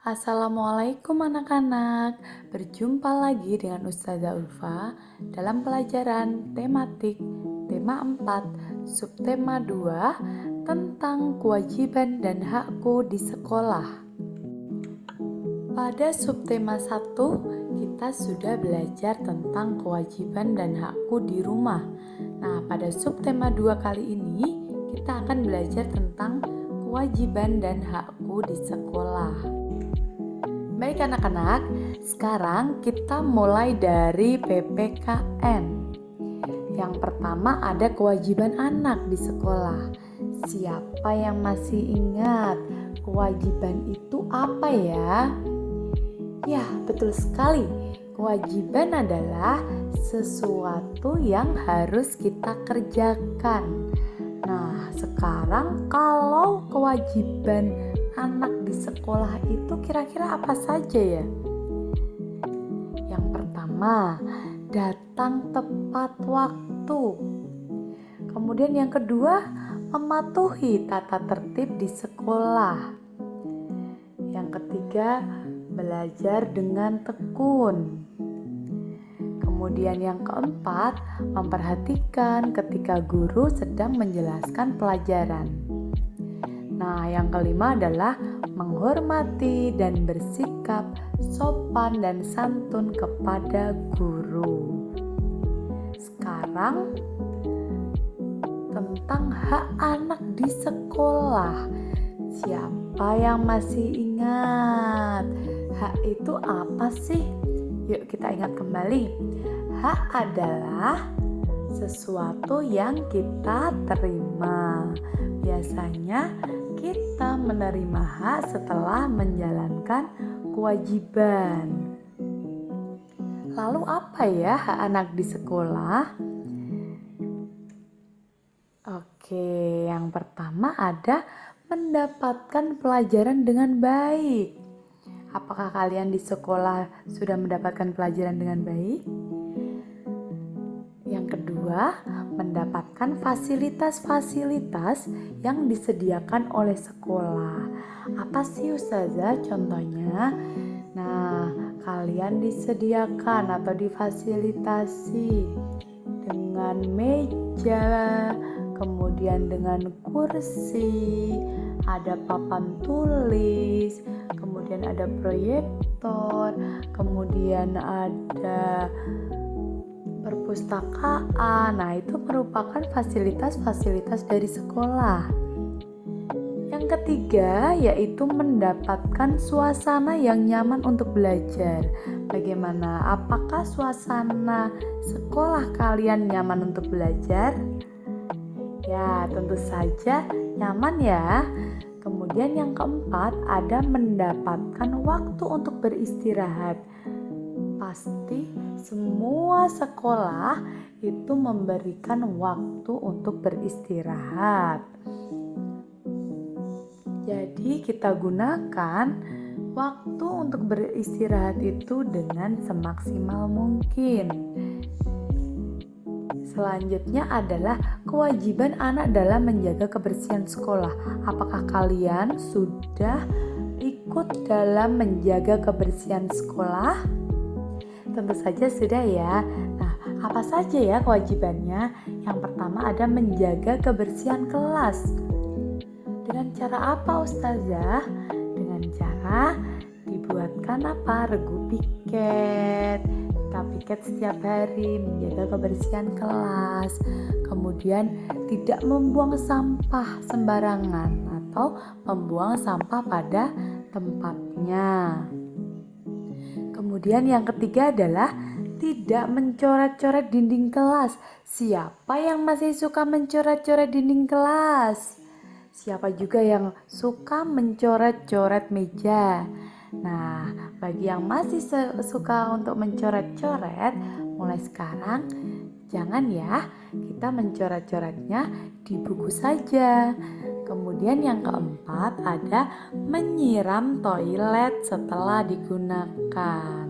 Assalamualaikum anak-anak. Berjumpa lagi dengan Ustazah Ulfa dalam pelajaran tematik tema 4 subtema 2 tentang kewajiban dan hakku di sekolah. Pada subtema 1 kita sudah belajar tentang kewajiban dan hakku di rumah. Nah, pada subtema 2 kali ini kita akan belajar tentang kewajiban dan hakku di sekolah. Baik anak-anak, sekarang kita mulai dari PPKN. Yang pertama ada kewajiban anak di sekolah. Siapa yang masih ingat kewajiban itu apa ya? Ya, betul sekali. Kewajiban adalah sesuatu yang harus kita kerjakan. Nah, sekarang kalau kewajiban anak di sekolah itu kira-kira apa saja ya? Yang pertama, datang tepat waktu. Kemudian yang kedua, mematuhi tata tertib di sekolah. Yang ketiga, belajar dengan tekun. Kemudian yang keempat, memperhatikan ketika guru sedang menjelaskan pelajaran. Nah, yang kelima adalah menghormati dan bersikap sopan dan santun kepada guru. Sekarang tentang hak anak di sekolah. Siapa yang masih ingat? Hak itu apa sih? Yuk kita ingat kembali. Hak adalah sesuatu yang kita terima. Biasanya kita menerima hak setelah menjalankan kewajiban. Lalu apa ya hak anak di sekolah? Oke, yang pertama ada mendapatkan pelajaran dengan baik. Apakah kalian di sekolah sudah mendapatkan pelajaran dengan baik? Yang kedua, mendapatkan fasilitas-fasilitas yang disediakan oleh sekolah. Apa sih Ustazah contohnya? Nah, kalian disediakan atau difasilitasi dengan meja, kemudian dengan kursi, ada papan tulis, kemudian ada proyektor, kemudian ada perpustakaan. Nah, itu merupakan fasilitas-fasilitas dari sekolah. Yang ketiga yaitu mendapatkan suasana yang nyaman untuk belajar. Bagaimana? Apakah suasana sekolah kalian nyaman untuk belajar? Ya, tentu saja nyaman ya. Kemudian yang keempat ada mendapatkan waktu untuk beristirahat. Pasti semua sekolah itu memberikan waktu untuk beristirahat. Jadi kita gunakan waktu untuk beristirahat itu dengan semaksimal mungkin. Selanjutnya adalah kewajiban anak dalam menjaga kebersihan sekolah. Apakah kalian sudah ikut dalam menjaga kebersihan sekolah? Tentu saja sudah ya. Nah, apa saja ya kewajibannya? Yang pertama ada menjaga kebersihan kelas. Dengan cara apa Ustazah? Dengan cara dibuatkan apa? Regu piket. Kita piket setiap hari menjaga kebersihan kelas. Kemudian tidak membuang sampah sembarangan atau membuang sampah pada tempatnya. Kemudian yang ketiga adalah tidak mencoret-coret dinding kelas. Siapa yang masih suka mencoret-coret dinding kelas? Siapa juga yang suka mencoret-coret meja? Nah, bagi yang masih suka untuk mencoret-coret, mulai sekarang jangan ya, kita mencoret-coretnya di buku saja. Kemudian yang keempat ada menyiram toilet setelah digunakan.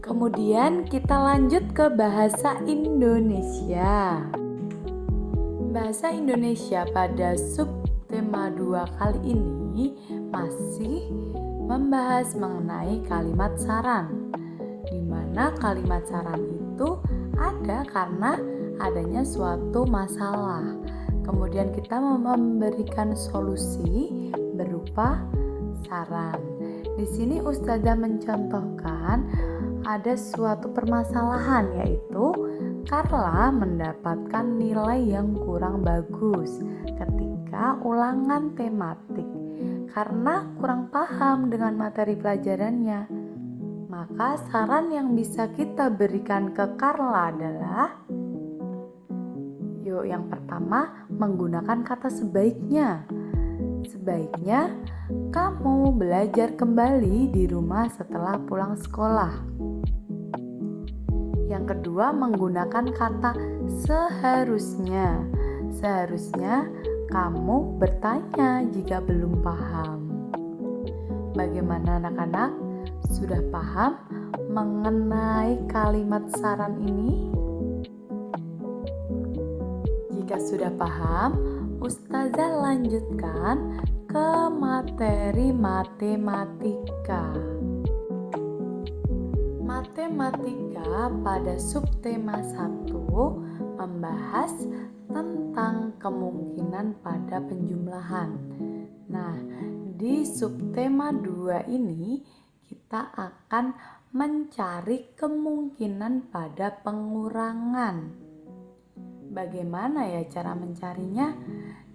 Kemudian kita lanjut ke bahasa Indonesia. Bahasa Indonesia pada subtema 2 kali ini masih membahas mengenai kalimat saran, di mana kalimat saran itu ada karena adanya suatu masalah. Kemudian kita memberikan solusi berupa saran. Di sini Ustazah mencontohkan ada suatu permasalahan, yaitu Carla mendapatkan nilai yang kurang bagus ketika ulangan tematik karena kurang paham dengan materi pelajarannya. Maka saran yang bisa kita berikan ke Carla adalah, yang pertama, menggunakan kata sebaiknya. Sebaiknya kamu belajar kembali di rumah setelah pulang sekolah. Yang kedua, menggunakan kata seharusnya. Seharusnya kamu bertanya jika belum paham. Bagaimana anak-anak? Sudah paham mengenai kalimat saran ini? Jika sudah paham, Ustazah lanjutkan ke materi matematika. Matematika pada subtema 1 membahas tentang kemungkinan pada penjumlahan. Nah, di subtema 2 ini kita akan mencari kemungkinan pada pengurangan. Bagaimana ya cara mencarinya?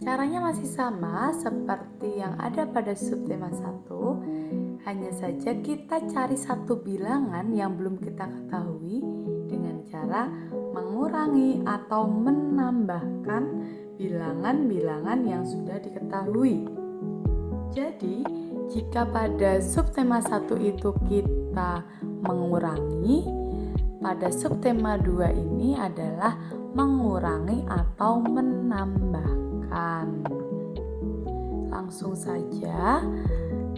Caranya masih sama seperti yang ada pada subtema 1. Hanya saja kita cari satu bilangan yang belum kita ketahui dengan cara mengurangi atau menambahkan bilangan-bilangan yang sudah diketahui. Jadi, jika pada subtema 1 itu kita mengurangi, pada subtema 2 ini adalah mengurangi atau menambahkan. Langsung saja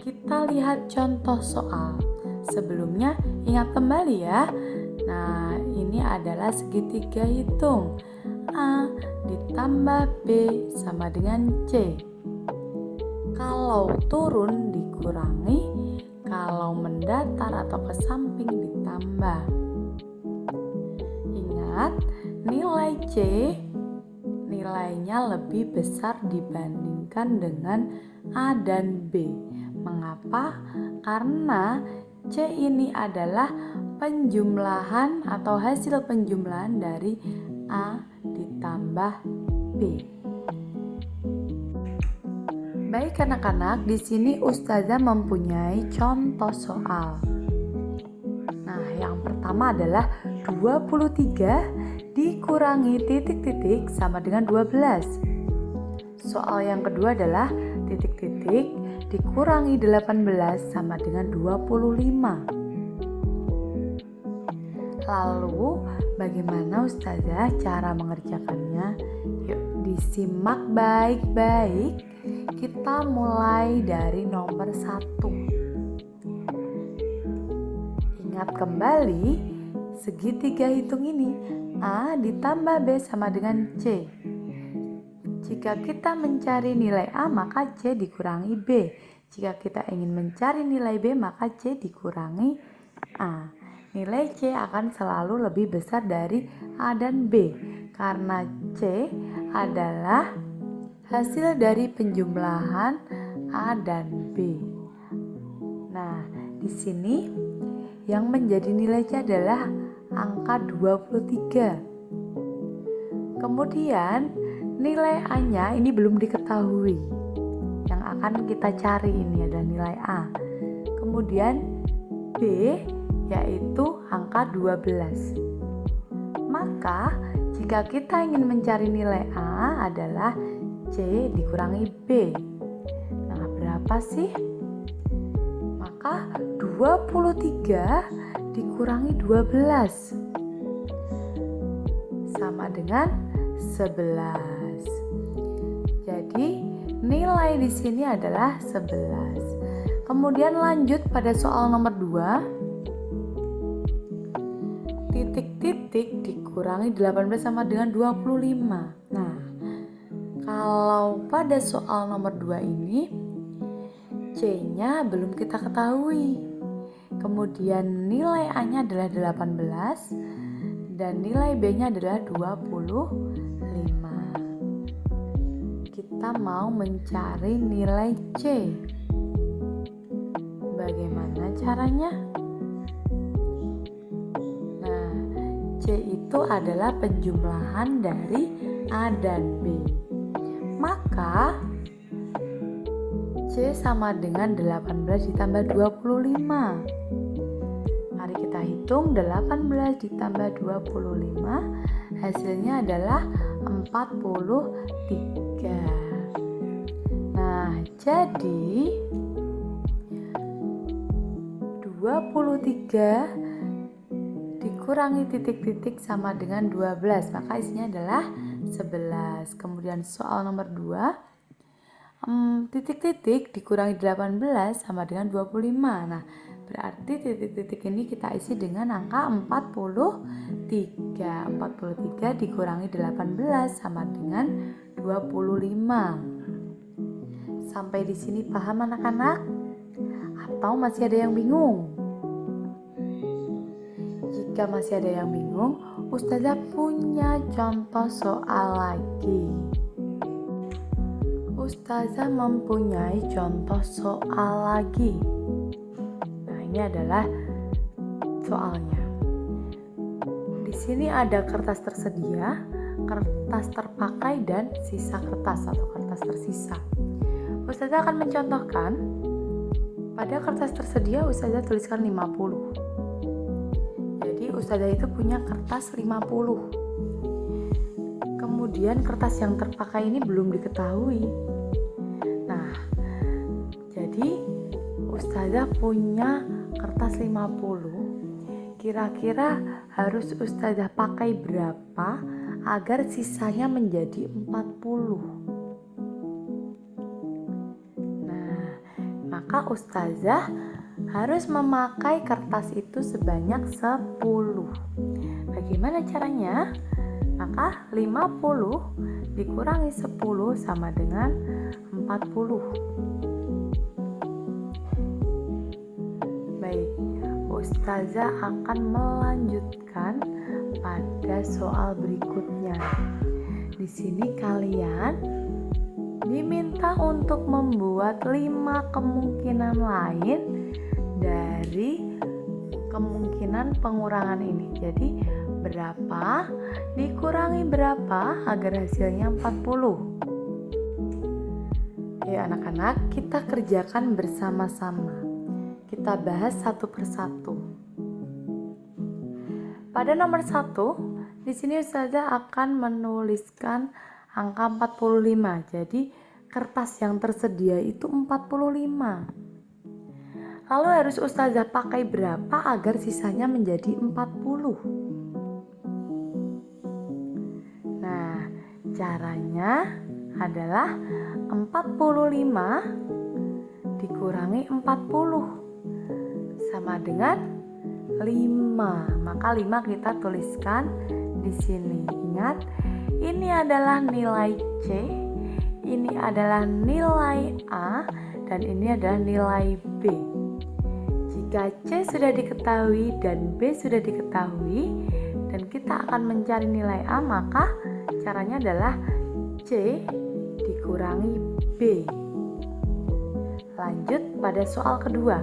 kita lihat contoh soal. Sebelumnya ingat kembali ya. Nah, ini adalah segitiga hitung. A ditambah B sama dengan C. Kalau turun dikurangi, kalau mendatar atau ke samping ditambah. Ingat, nilai C nilainya lebih besar dibandingkan dengan A dan B. Mengapa? Karena C ini adalah penjumlahan atau hasil penjumlahan dari A ditambah B. Baik anak-anak, di sini Ustazah mempunyai contoh soal. Nah, yang pertama adalah 23 dikurangi titik-titik sama dengan 12. Soal yang kedua adalah titik-titik dikurangi 18 sama dengan 25. Lalu bagaimana Ustazah cara mengerjakannya? Yuk disimak baik-baik. Kita mulai dari nomor 1. Ingat kembali segitiga hitung ini, A ditambah B sama dengan C. Jika kita mencari nilai A, maka C dikurangi B. Jika kita ingin mencari nilai B, maka C dikurangi A. Nilai C akan selalu lebih besar dari A dan B, karena C adalah hasil dari penjumlahan A dan B. Nah, di sini yang menjadi nilai C adalah angka 23. Kemudian nilai A-nya ini belum diketahui. Yang akan kita cari ini adalah nilai A. Kemudian B yaitu angka 12. Maka jika kita ingin mencari nilai A adalah C dikurangi B. Nah, berapa sih? Maka 23 dikurangi 12 sama dengan 11. Jadi nilai di sini adalah 11. Kemudian lanjut pada soal nomor 2. Titik-titik dikurangi 18 sama dengan 25. Nah, Kalau pada soal nomor 2 ini C-nya belum kita ketahui. Kemudian nilai A-nya adalah 18 dan nilai B-nya adalah 25. Kita mau mencari nilai C. Bagaimana caranya? Nah, C itu adalah penjumlahan dari A dan B. Maka C sama dengan 18 ditambah 25. Mari kita hitung 18 ditambah 25, hasilnya adalah 43. Nah, jadi 23 dikurangi titik-titik sama dengan 12, maka isinya adalah 11. Kemudian soal nomor 2, titik-titik dikurangi 18 sama dengan 25. Nah, berarti titik-titik ini kita isi dengan angka 43. 43 dikurangi 18 sama dengan 25. Sampai di sini paham anak-anak? Atau masih ada yang bingung? Jika masih ada yang bingung, Ustazah punya contoh soal lagi. Ustazah mempunyai contoh soal lagi. Nah, ini adalah soalnya. Di sini ada kertas tersedia, kertas terpakai, dan sisa kertas atau kertas tersisa. Ustazah akan mencontohkan. Pada kertas tersedia Ustazah tuliskan 50. Jadi Ustazah itu punya kertas 50. Kemudian kertas yang terpakai ini belum diketahui. Nah, jadi Ustazah punya kertas 50. Kira-kira harus Ustazah pakai berapa agar sisanya menjadi 40? Maka Ustazah harus memakai kertas itu sebanyak 10. Bagaimana caranya? Maka 50 dikurangi 10 sama dengan 40. Baik, Ustazah akan melanjutkan pada soal berikutnya. Di sini kalian diminta untuk membuat 5 kemungkinan lain dari kemungkinan pengurangan ini. Jadi berapa dikurangi berapa agar hasilnya 40? Ayo anak-anak, kita kerjakan bersama-sama. Kita bahas satu persatu. Pada nomor 1, di sini Ustazah akan menuliskan angka 45. Jadi kertas yang tersedia itu 45. Lalu harus Ustazah pakai berapa agar sisanya menjadi 40? Nah, caranya adalah 45 dikurangi 40 sama dengan 5. Maka 5 kita tuliskan di sini. Ingat, ini adalah nilai C, ini adalah nilai A, dan ini adalah nilai B. Jika C sudah diketahui dan B sudah diketahui, dan kita akan mencari nilai A, maka caranya adalah C dikurangi B. Lanjut pada soal kedua.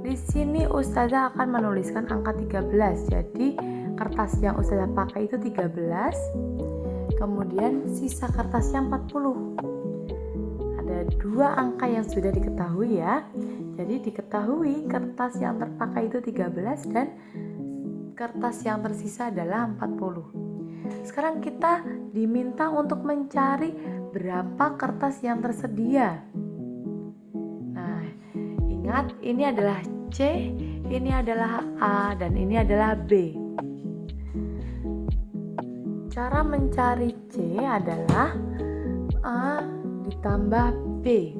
Di sini Ustazah akan menuliskan angka 13. Jadi kertas yang Ustazah pakai itu 13. Kemudian sisa kertasnya 40. Ada 2 angka yang sudah diketahui ya. Jadi diketahui kertas yang terpakai itu 13 dan kertas yang tersisa adalah 40. Sekarang kita diminta untuk mencari berapa kertas yang tersedia. Nah, ingat ini adalah C, ini adalah A, dan ini adalah B. Cara mencari C adalah A ditambah B.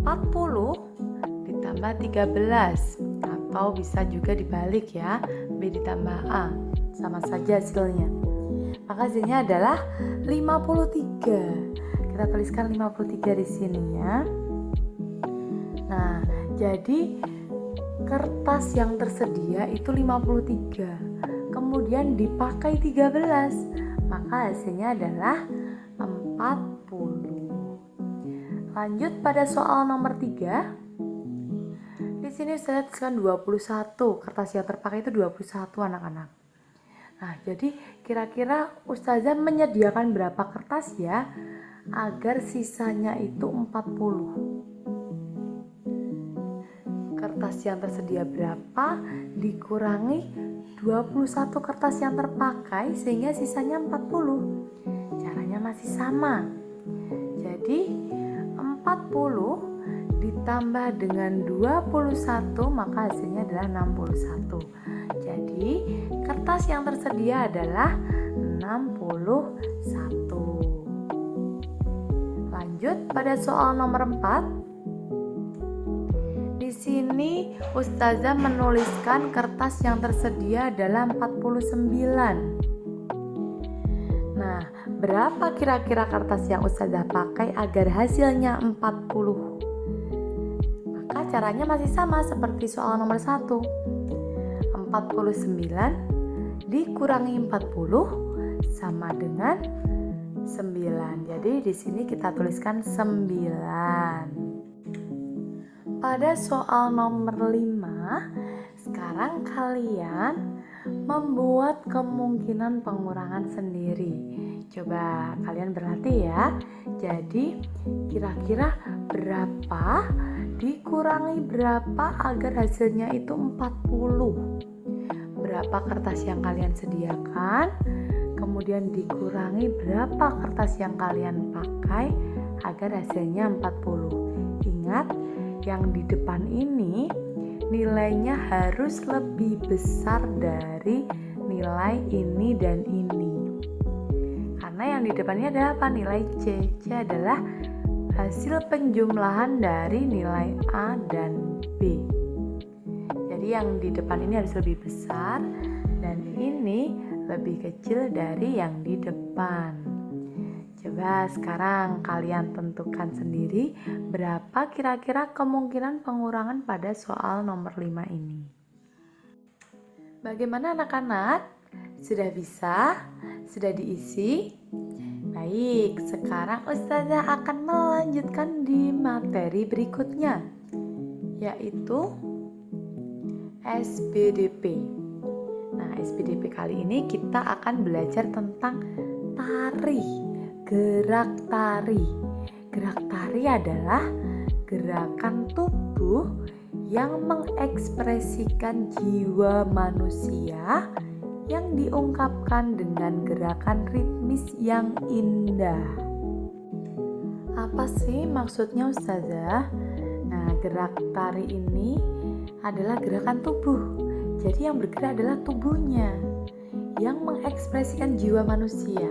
40 ditambah 13, atau bisa juga dibalik ya, B ditambah A, sama saja hasilnya. maka hasilnya adalah 53. Kita tuliskan 53 di sini ya. Nah, jadi kertas yang tersedia itu 53. Kemudian dipakai 13. Maka hasilnya adalah 40. Lanjut pada soal nomor 3. Di sini saya tuliskan 21. Kertas yang terpakai itu 21 anak-anak. Nah, jadi kira-kira Ustazah menyediakan berapa kertas ya agar sisanya itu 40. Kertas yang tersedia berapa dikurangi 21 kertas yang terpakai sehingga sisanya 40. Caranya masih sama. Jadi 40 ditambah dengan 21 maka hasilnya adalah 61. Jadi kertas yang tersedia adalah 61. Lanjut pada soal nomor 4. Di sini Ustazah menuliskan kertas yang tersedia adalah 49. Nah, berapa kira-kira kertas yang Ustazah pakai agar hasilnya 40? Maka caranya masih sama seperti soal nomor 1. 49 dikurangi 40 sama dengan 9. Jadi di sini kita tuliskan 9. Pada soal nomor 5, sekarang kalian membuat kemungkinan pengurangan sendiri. Coba kalian berlatih ya. Jadi kira-kira berapa dikurangi berapa agar hasilnya itu 40. Berapa kertas yang kalian sediakan, kemudian dikurangi berapa kertas yang kalian pakai agar hasilnya 40. Ingat, yang di depan ini nilainya harus lebih besar dari nilai ini dan ini. Karena yang di depannya adalah apa? Nilai C. C adalah hasil penjumlahan dari nilai A dan B. Jadi yang di depan ini harus lebih besar dan ini lebih kecil dari yang di depan. Coba sekarang kalian tentukan sendiri berapa kira-kira kemungkinan pengurangan pada soal nomor 5 ini. Bagaimana anak-anak? Sudah bisa? Sudah diisi? Baik, sekarang Ustazah akan melanjutkan di materi berikutnya, yaitu SPDP. Nah, SPDP kali ini kita akan belajar tentang tari. Gerak tari. Gerak tari adalah gerakan tubuh yang mengekspresikan jiwa manusia yang diungkapkan dengan gerakan ritmis yang indah. Apa sih maksudnya Ustazah? Nah, gerak tari ini adalah gerakan tubuh. Jadi yang bergerak adalah tubuhnya yang mengekspresikan jiwa manusia.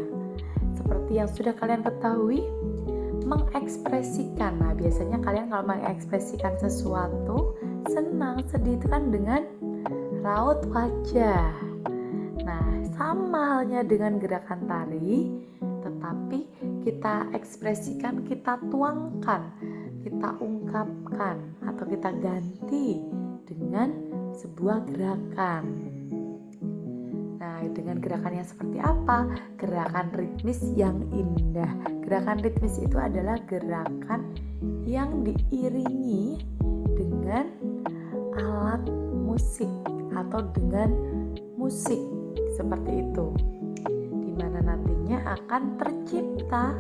Seperti yang sudah kalian ketahui, mengekspresikan. Nah, biasanya kalian kalau mengekspresikan sesuatu, senang, sedih itu kan dengan raut wajah. Nah, sama halnya dengan gerakan tari, tetapi kita ekspresikan, kita tuangkan, kita ungkapkan, atau kita ganti dengan sebuah gerakan. Nah, dengan gerakan yang seperti apa? Gerakan ritmis yang indah. Gerakan ritmis itu adalah gerakan yang diiringi dengan alat musik atau dengan musik seperti itu, dimana nantinya akan tercipta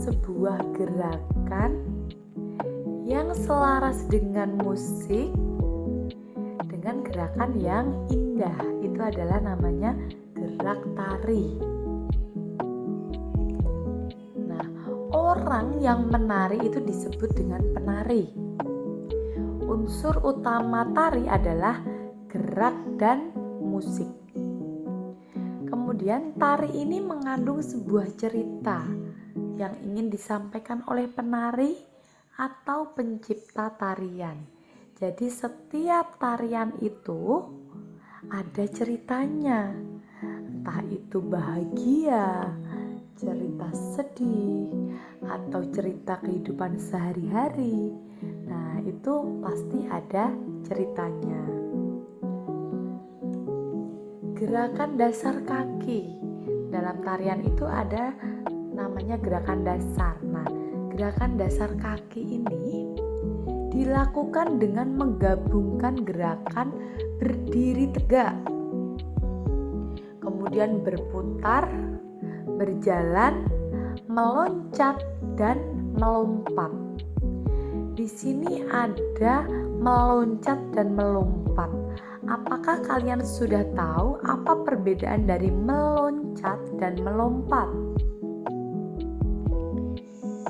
sebuah gerakan yang selaras dengan musik, dengan gerakan yang indah. Itu adalah namanya gerak tari. Nah, orang yang menari itu disebut dengan penari. Unsur utama tari adalah gerak dan musik. Kemudian tari ini mengandung sebuah cerita yang ingin disampaikan oleh penari atau pencipta tarian. Jadi setiap tarian itu ada ceritanya. entah itu bahagia, cerita sedih, atau cerita kehidupan sehari-hari. Nah, itu pasti ada ceritanya. Gerakan dasar kaki. Dalam tarian itu ada namanya gerakan dasar. Nah, gerakan dasar kaki ini dilakukan dengan menggabungkan gerakan berdiri tegak, kemudian berputar, berjalan, meloncat, dan melompat. Di sini ada meloncat dan melompat. Apakah kalian sudah tahu apa perbedaan dari meloncat dan melompat?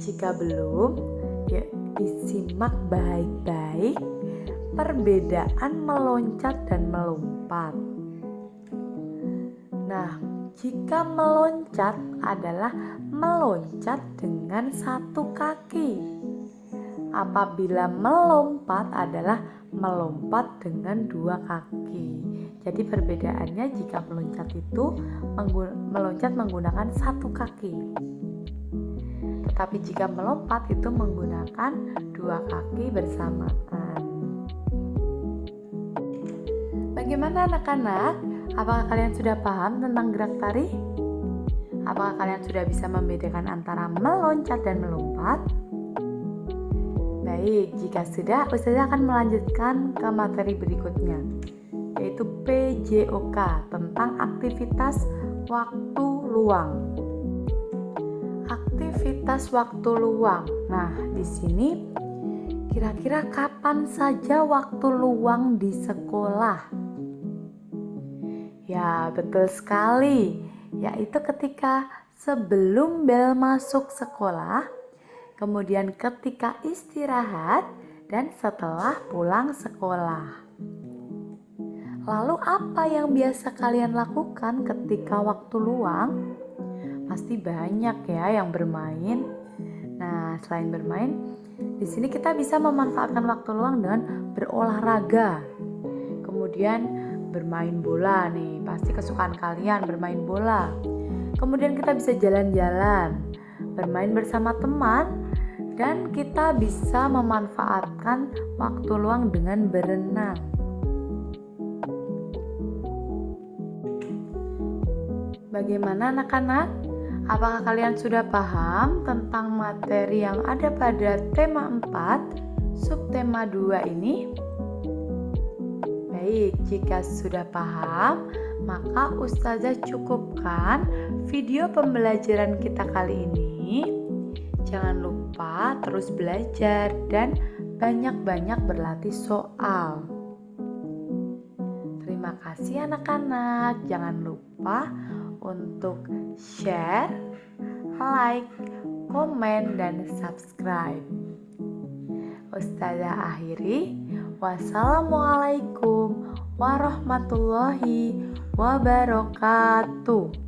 Jika belum, ya disimak baik-baik perbedaan meloncat dan melompat. Nah, jika meloncat adalah meloncat dengan satu kaki. Apabila melompat adalah melompat dengan dua kaki. Jadi perbedaannya jika meloncat itu meloncat menggunakan satu kaki. Tetapi jika melompat itu menggunakan dua kaki bersamaan. Bagaimana anak-anak? Apakah kalian sudah paham tentang gerak tari? Apakah kalian sudah bisa membedakan antara meloncat dan melompat? Baik, jika sudah, Ustazah akan melanjutkan ke materi berikutnya, yaitu PJOK tentang aktivitas waktu luang. Aktivitas waktu luang. Nah, di sini kira-kira kapan saja waktu luang di sekolah? Ya, betul sekali, yaitu ketika sebelum bel masuk sekolah, kemudian ketika istirahat, dan setelah pulang sekolah. Lalu apa yang biasa kalian lakukan ketika waktu luang? Pasti banyak ya yang bermain. Nah, selain bermain, di sini kita bisa memanfaatkan waktu luang dengan berolahraga. Kemudian bermain bola nih, pasti kesukaan kalian bermain bola. Kemudian kita bisa jalan-jalan, bermain bersama teman, dan kita bisa memanfaatkan waktu luang dengan berenang. Bagaimana anak-anak? Apakah kalian sudah paham tentang materi yang ada pada tema 4, subtema 2 ini? Baik, jika sudah paham, maka Ustazah cukupkan video pembelajaran kita kali ini. Jangan lupa terus belajar dan banyak-banyak berlatih soal. Terima kasih anak-anak. Jangan lupa untuk share, like, komen, dan subscribe. Ustazah akhiri. Wassalamualaikum warahmatullahi wabarakatuh.